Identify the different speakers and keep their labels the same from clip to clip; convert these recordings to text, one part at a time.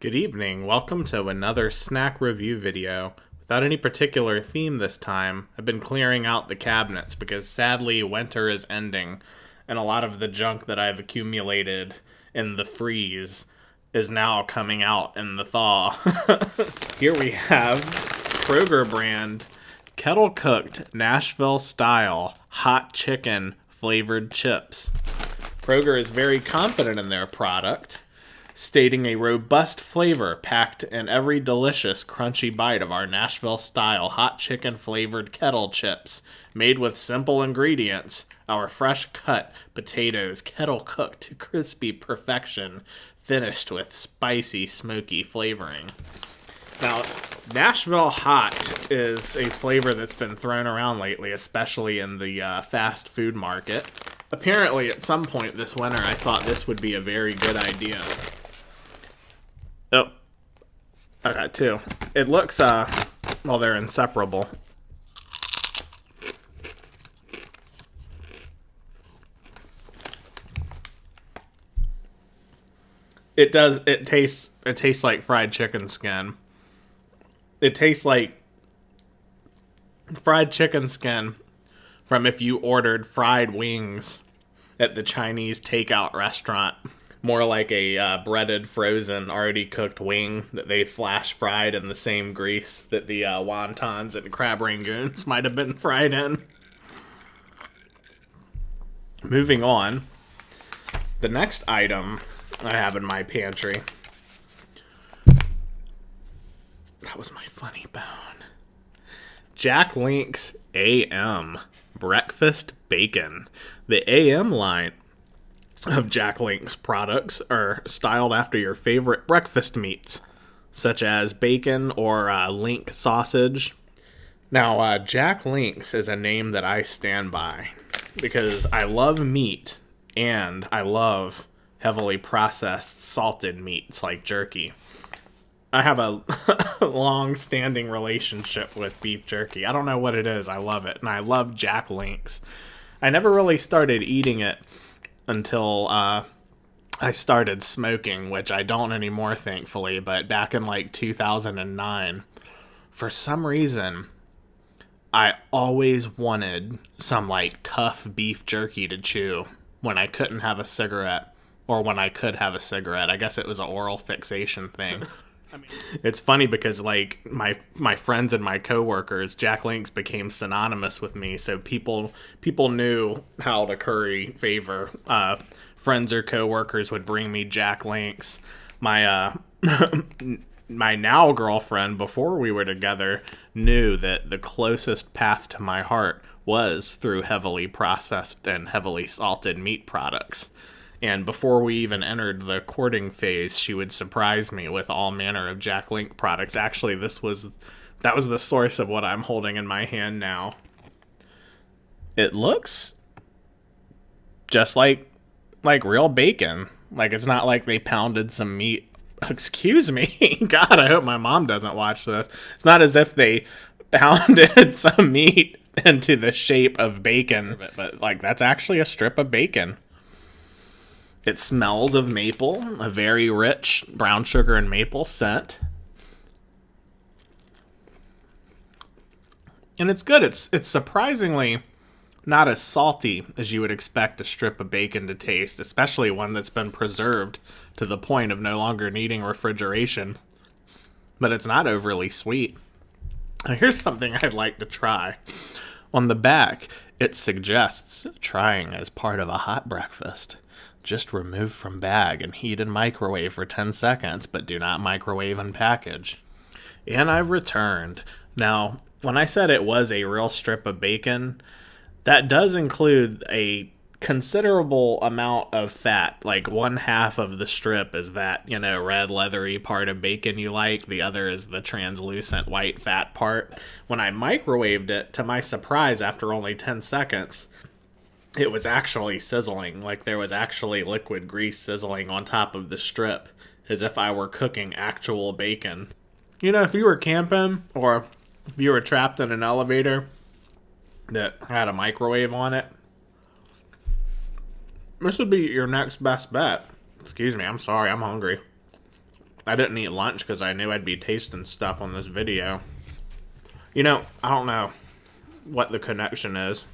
Speaker 1: Good evening. Welcome to another snack review video. Without any particular theme this time, I've been clearing out the cabinets because sadly winter is ending and a lot of the junk that I've accumulated in the freeze is now coming out in the thaw. Here we have Kroger brand kettle cooked Nashville style hot chicken flavored chips. Kroger is very confident in their product, stating a robust flavor packed in every delicious, crunchy bite of our Nashville-style hot chicken-flavored kettle chips, made with simple ingredients. Our fresh-cut potatoes kettle-cooked to crispy perfection, finished with spicy, smoky flavoring. Now, Nashville hot is a flavor that's been thrown around lately, especially in the fast food market. Apparently, at some point this winter, I thought this would be a very good idea. Oh, I got two. It looks, well, they're inseparable. It tastes like fried chicken skin. It tastes like fried chicken skin from if you ordered fried wings at the Chinese takeout restaurant. More like a breaded, frozen, already cooked wing that they flash fried in the same grease that the wontons and crab rangoons might have been fried in. Moving on, the next item I have in my pantry. That was my funny bone. Jack Link's AM Breakfast Bacon. The AM line of Jack Link's products are styled after your favorite breakfast meats, such as bacon or Link sausage. Now, Jack Link's is a name that I stand by because I love meat and I love heavily processed salted meats like jerky. I have a long-standing relationship with beef jerky. I don't know what it is. I love it, and I love Jack Link's. I never really started eating it until I started smoking, which I don't anymore, thankfully. But back in like 2009, for some reason, I always wanted some like tough beef jerky to chew when I couldn't have a cigarette, or when I could have a cigarette. I guess it was an oral fixation thing. I mean, it's funny because like my friends and my coworkers, Jack Link's became synonymous with me, so people knew how to curry favor. Friends or coworkers would bring me Jack Link's. My my now girlfriend, before we were together, knew that the closest path to my heart was through heavily processed and heavily salted meat products. And before we even entered the courting phase, she would surprise me with all manner of Jack Link products. Actually, that was the source of what I'm holding in my hand now. It looks just like real bacon. Like, it's not like they pounded some meat. Excuse me. God, I hope my mom doesn't watch this. It's not as if they pounded some meat into the shape of bacon, but like that's actually a strip of bacon. It smells of maple, a very rich brown sugar and maple scent. And it's good. It's surprisingly not as salty as you would expect a strip of bacon to taste, especially one that's been preserved to the point of no longer needing refrigeration. But it's not overly sweet. Now, here's something I'd like to try. On the back, it suggests trying as part of a hot breakfast. Just remove from bag and heat in microwave for 10 seconds, but do not microwave and package. And I've returned. Now, when I said it was a real strip of bacon, that does include a considerable amount of fat. Like 1/2 of the strip is that, red leathery part of bacon you like. The other is the translucent white fat part. When I microwaved it, to my surprise, after only 10 seconds, it was actually sizzling. Like there was actually liquid grease sizzling on top of the strip, as if I were cooking actual bacon. If you were camping or if you were trapped in an elevator that had a microwave on it, this would be your next best bet. Excuse me, I'm sorry, I'm hungry. I didn't eat lunch because I knew I'd be tasting stuff on this video. You know, I don't know what the connection is.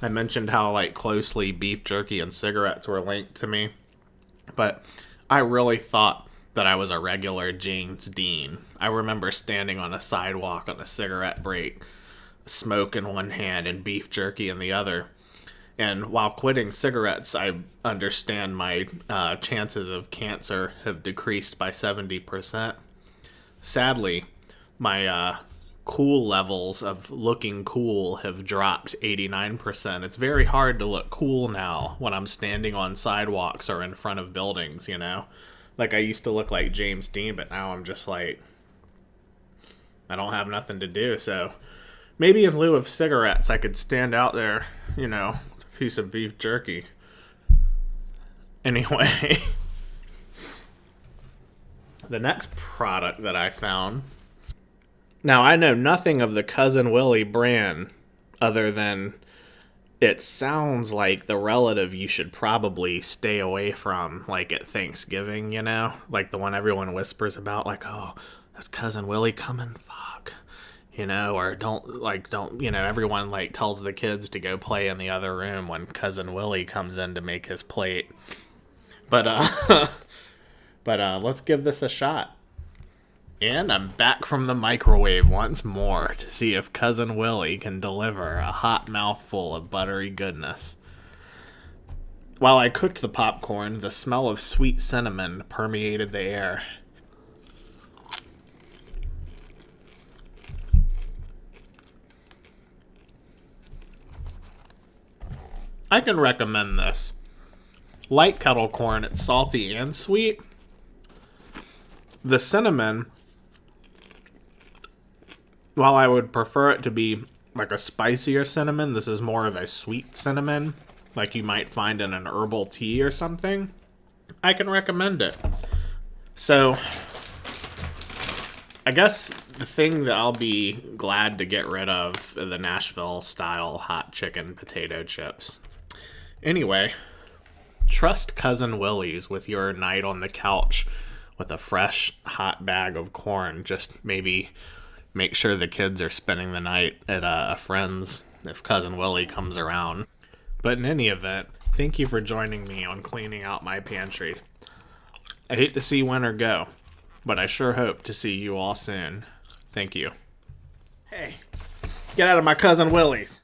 Speaker 1: I mentioned how like closely beef jerky and cigarettes were linked to me, but I really thought that I was a regular James Dean. I remember standing on a sidewalk on a cigarette break, smoke in one hand and beef jerky in the other. And while quitting cigarettes, I understand my chances of cancer have decreased by 70%. Sadly, my cool levels of looking cool have dropped 89%. It's very hard to look cool now when I'm standing on sidewalks or in front of buildings, you know? Like, I used to look like James Dean, but now I'm just like, I don't have nothing to do, so maybe in lieu of cigarettes, I could stand out there, you know, with a piece of beef jerky. Anyway, the next product that I found. Now, I know nothing of the Cousin Willie brand other than it sounds like the relative you should probably stay away from, like at Thanksgiving, you know? Like the one everyone whispers about, like, oh, is Cousin Willie coming? Fuck. You know, or don't, you know, everyone like tells the kids to go play in the other room when Cousin Willie comes in to make his plate. But, let's give this a shot. And I'm back from the microwave once more to see if Cousin Willie can deliver a hot mouthful of buttery goodness. While I cooked the popcorn, the smell of sweet cinnamon permeated the air. I can recommend this. Like kettle corn, it's salty and sweet. The cinnamon, while I would prefer it to be like a spicier cinnamon, this is more of a sweet cinnamon, like you might find in an herbal tea or something. I can recommend it. So, I guess the thing that I'll be glad to get rid of are the Nashville-style hot chicken potato chips. Anyway, trust Cousin Willie's with your night on the couch with a fresh, hot bag of corn. Just maybe make sure the kids are spending the night at a friend's if Cousin Willie comes around. But in any event, thank you for joining me on cleaning out my pantry. I hate to see winter go, but I sure hope to see you all soon. Thank you. Hey, get out of my Cousin Willie's.